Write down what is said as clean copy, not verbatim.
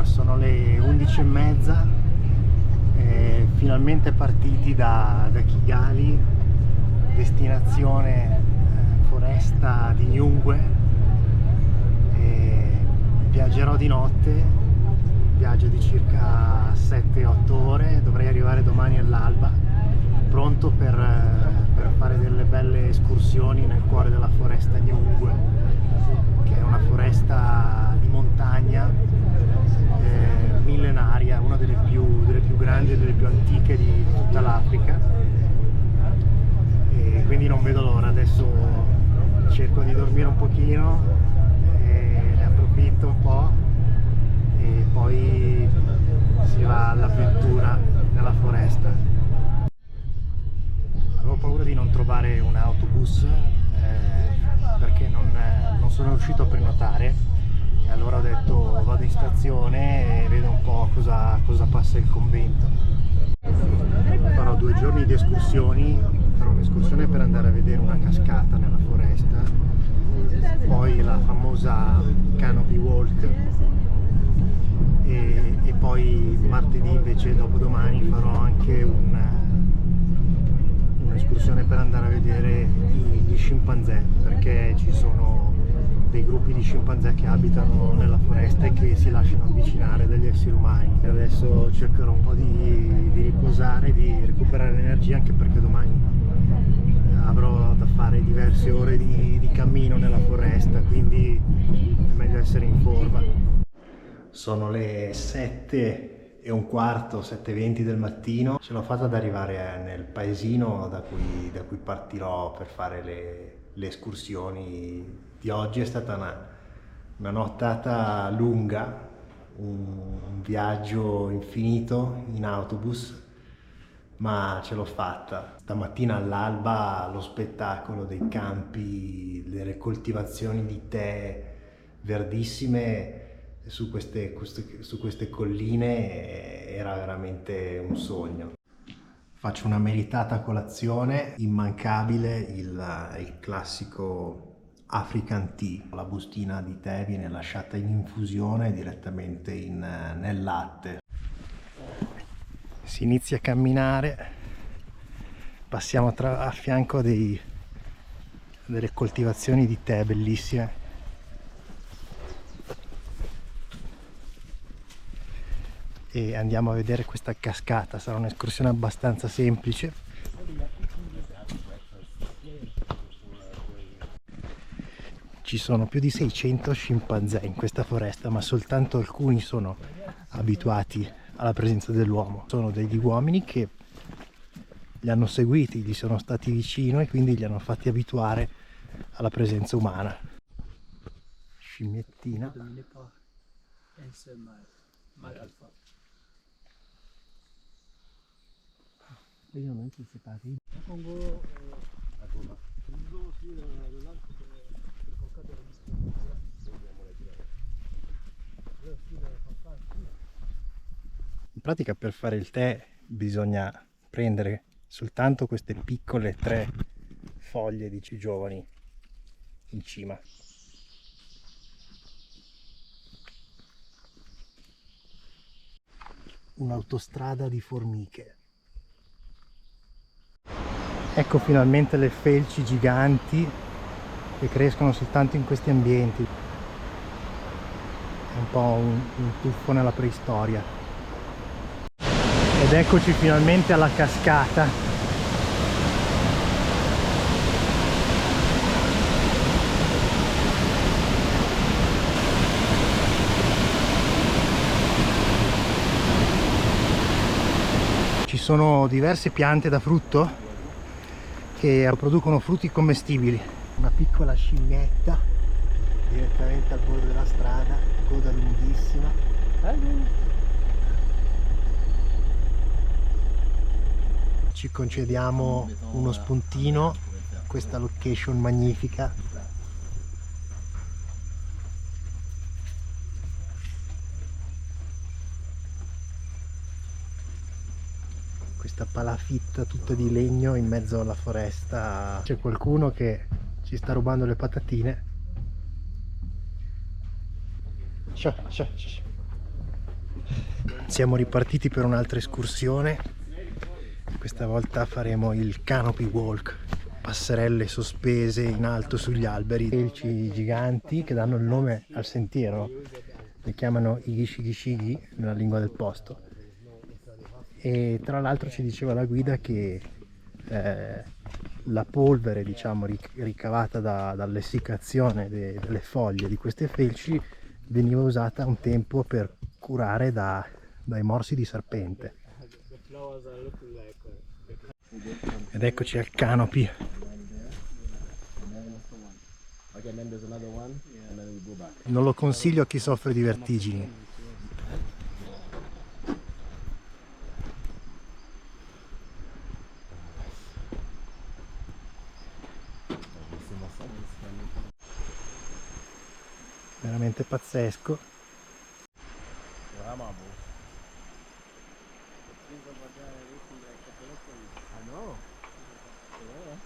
Allora, sono le 11:30, finalmente partiti da Kigali, destinazione foresta di Nyungwe. Viaggerò di notte, viaggio di circa 7-8 ore, dovrei arrivare domani all'alba, pronto per fare delle belle escursioni nel cuore della foresta Nyungwe, che è una foresta di montagna millenaria, una delle più grandi e delle più antiche di tutta l'Africa, e quindi non vedo l'ora. Adesso cerco di dormire un pochino, ne approfitto un po' e poi si va all'avventura nella foresta. Avevo paura di non trovare un autobus perché non sono riuscito a prenotare, e allora ho detto vado in stazione e vedo un po' cosa passa il convento. Farò 2 giorni di escursioni, farò un'escursione per andare a vedere una cascata nella foresta, poi la famosa Canopy Walk, e poi martedì, invece dopodomani, farò anche un'escursione per andare a vedere gli scimpanzé, perché ci sono dei gruppi di scimpanzé che abitano nella foresta e che si lasciano avvicinare dagli esseri umani. E adesso cercherò un po' di riposare, di recuperare l'energia, anche perché domani avrò da fare diverse ore di cammino nella foresta, quindi è meglio essere in forma. Sono le 7:15, 7:20 del mattino. Ce l'ho fatta ad arrivare nel paesino da cui partirò per fare le escursioni di oggi. È stata una nottata lunga, un viaggio infinito in autobus, ma ce l'ho fatta. Stamattina all'alba lo spettacolo dei campi, delle coltivazioni di tè verdissime su queste colline era veramente un sogno. Faccio una meritata colazione, immancabile il classico African Tea. La bustina di tè viene lasciata in infusione direttamente nel latte. Si inizia a camminare, passiamo a fianco delle coltivazioni di tè bellissime. E andiamo a vedere questa cascata. Sarà un'escursione abbastanza semplice. Ci sono più di 600 scimpanzé in questa foresta, ma soltanto alcuni sono abituati alla presenza dell'uomo. Sono degli uomini che li hanno seguiti, gli sono stati vicino e quindi li hanno fatti abituare alla presenza umana. Scimmiettina. In pratica, per fare il tè bisogna prendere soltanto queste piccole 3 foglie di giovani in cima. Un'autostrada di formiche. Ecco finalmente le felci giganti che crescono soltanto in questi ambienti. È un po' un tuffo nella preistoria. Ed eccoci finalmente alla cascata. Ci sono diverse piante da frutto che producono frutti commestibili. Una piccola scimmietta direttamente al bordo della strada, coda lunghissima. Ci concediamo uno spuntino, questa location magnifica. Questa palafitta tutta di legno in mezzo alla foresta. C'è qualcuno che ci sta rubando le patatine. Siamo ripartiti per un'altra escursione. Questa volta faremo il canopy walk, passerelle sospese in alto sugli alberi, felci giganti che danno il nome al sentiero, li chiamano Igishigishigi nella lingua del posto. E tra l'altro ci diceva la guida che la polvere, diciamo, ricavata dall'essiccazione delle foglie di queste felci veniva usata un tempo per curare dai morsi di serpente. Ed eccoci al canopy. Non lo consiglio a chi soffre di vertigini. Veramente pazzesco.